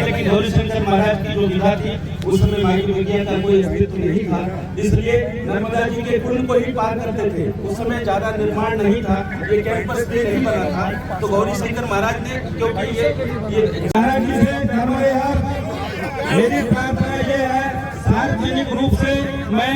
लेकिन गौरी शंकर महाराज की जो विधा थी उस समय माई की बगिया का कोई अस्तित्व नहीं था, इसलिए नर्मदा जी के कुंड को ही पार करते थे। उस समय ज्यादा निर्माण नहीं था, ये कैंपस भी नहीं बना था, तो गौरी शंकर महाराज ने, क्योंकि ये महाराज जी से मेरी प्रार्थना ये है, सार्वजनिक रूप से मैं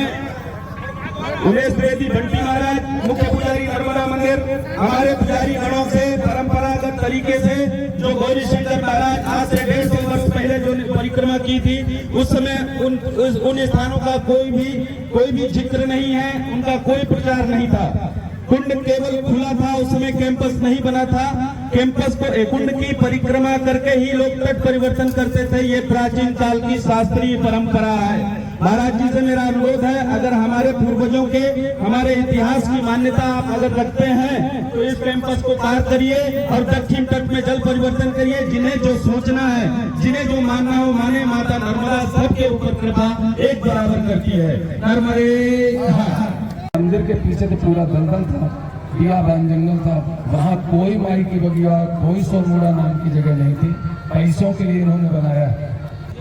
उमेश द्विवेदी बंटी महाराज मुख्य पुजारी नर्मदा मंदिर, हमारे पुजारी गणों से परंपरागत तरीके से जो गौरी शंकर महाराज आज से 150 वर्ष पहले जो परिक्रमा की थी, उस समय उन स्थानों का कोई भी जिक्र नहीं है, उनका कोई प्रचार नहीं था। कुंड केवल खुला था, उस समय कैंपस नहीं बना था। कैंपस को कुंड की परिक्रमा करके ही लोग तट परिवर्तन करते थे, ये प्राचीन काल की शास्त्रीय परंपरा है। महाराज जी से मेरा अनुरोध है, अगर हमारे पूर्वजों के, हमारे इतिहास की मान्यता आप अगर रखते हैं तो इस कैंपस को पार करिए और दक्षिण तट में जल परिवर्तन करिए। जिन्हें जो सोचना है, जिन्हें जो मानना हो माने, माता नर्मदा सबके ऊपर कृपा एक बराबर करती है। नर्मदे। मंदिर के पीछे तो पूरा दलदल था, बियाबान जंगल था, वहाँ कोई माई की बगिया, कोई सोमुड़ा नाम की जगह नहीं थी। पैसों के लिए इन्होंने बनाया।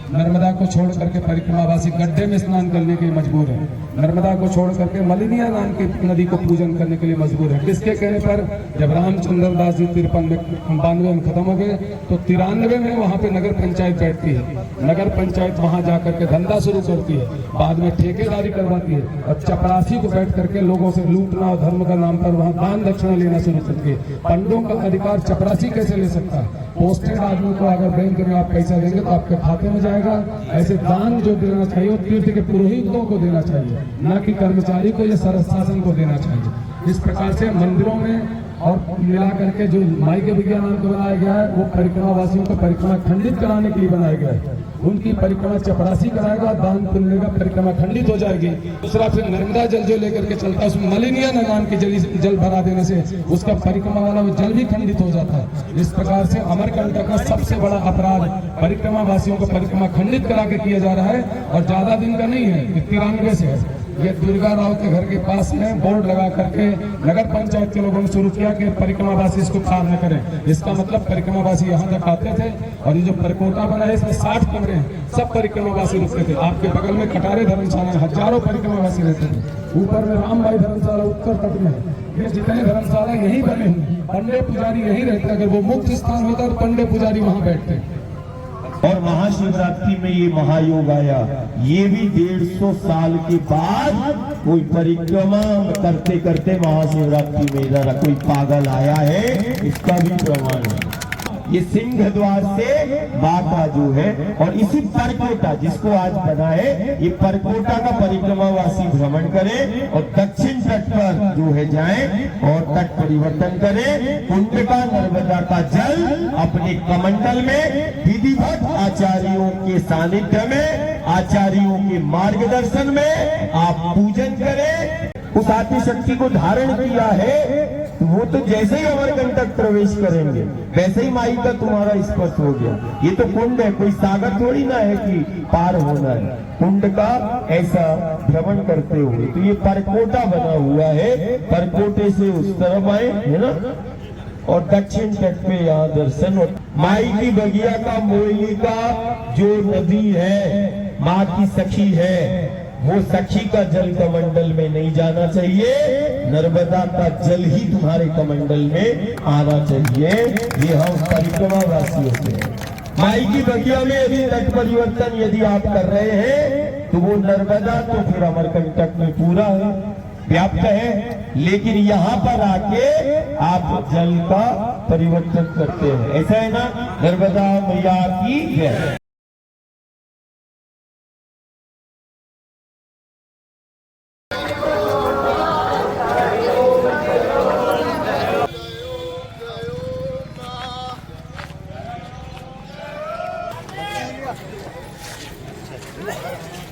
नर्मदा को छोड़ करके परिक्रमावासी गड्ढे में स्नान करने के लिए मजबूर है। नर्मदा को छोड़ करके मलिनिया नाम की नदी को पूजन करने के लिए मजबूर है। किसके कहने पर? जब रामचंद्र दास जी 92 में खत्म हो गए तो 93 में वहाँ पे नगर पंचायत बैठती है। नगर पंचायत वहाँ जाकर के धंधा शुरू करती है, बाद में ठेकेदारी करवाती है और चपरासी को बैठ करके लोगों से लूटना और धर्म का नाम पर वहाँ दान दक्षिणा लेना शुरू करती है। पंडों का अधिकार चपरासी कैसे ले सकता है? पोस्टेड आदमी को अगर बैंक में आप पैसा देंगे तो आपके खाते में जाएगा। ऐसे दान जो देना चाहिए वो तीर्थ के पुरोहितों को देना चाहिए, न कि कर्मचारी को या शासन को देना चाहिए। इस प्रकार से मंदिरों में और मिला करके जो माई के बगिया नाम को बनाया गया है, वो परिक्रमा वासियों को परिक्रमा खंडित कराने के लिए बनाया गया है। उनकी परिक्रमा चपरासी कराएगा, दान पुण्य का परिक्रमा खंडित हो जाएगी। दूसरा फिर नर्मदा जल जो लेकर के चलता है, उसमें मलिनिया नाम की जल भरा देने से उसका परिक्रमा वाला वो जल भी खंडित हो जाता है। इस प्रकार से अमरकंटक का सबसे बड़ा अपराध परिक्रमा वासियों को परिक्रमा खंडित करा के किया जा रहा है, और ज्यादा दिन का नहीं है, 93 से है। ये दुर्गा राव के घर के पास में बोर्ड लगा करके नगर पंचायत के लोगों ने शुरू किया कि परिक्रमावासी इसको पार न करें। इसका मतलब परिक्रमावासी यहाँ तक आते थे, और ये जो परकोटा बना है इसमें 60 कमरे हैं, सब परिक्रमावासी रुकते थे। आपके बगल में कटारे धर्मशाला, हजारों परिक्रमावासी रहते थे। ऊपर में रामबाई धर्मशाला उत्तर तट में, ये जितने धर्मशाला यही बने हुए, पंडे पुजारी यही रहते। अगर वो मुक्त स्थान होता तो पंडे पुजारी वहाँ बैठते। और महाशिवरात्रि में ये महायोग आया, ये भी 150 साल के बाद कोई परिक्रमा करते करते महाशिवरात्रि में इधर कोई पागल आया है, इसका भी प्रमाण है। ये सिंह द्वार से माता जो है, और इसी परकोटा जिसको आज बना है, ये परकोटा का परिक्रमावासी भ्रमण करें और दक्षिण तट पर जो है जाएं और तट परिवर्तन करें। कुंड का नर्मदा का जल अपने कमंडल में विधिवत आचार्यों के सानिध्य में, आचार्यों के मार्गदर्शन में आप पूजन करें। उस आदि शक्ति को धारण किया है, वो तो जैसे ही अमरकंटक प्रवेश करेंगे वैसे ही माई का तुम्हारा स्पर्श हो गया। ये तो कुंड है, कोई सागर थोड़ी ना है कि पार होना है। कुंड का ऐसा भ्रमण करते हुए तो ये परकोटा बना हुआ है, परकोटे से उस तरफ आए है ना, और दक्षिण तट पे यहाँ दर्शन। माई की बगिया का मोइली का जो नदी है, माँ की सखी है, वो सखी का जल कमंडल में नहीं जाना चाहिए, नर्मदा का जल ही तुम्हारे कमंडल में आना चाहिए। ये हम परिक्रमा वासी होते हैं। माई की बगिया में यदि तट परिवर्तन यदि आप कर रहे हैं तो वो नर्मदा तो फिर अमरकंटक में पूरा है, व्याप्त है, लेकिन यहाँ पर आके आप जल का परिवर्तन करते हैं। ऐसा है ना? नर्मदा मैया की जय। Yeah.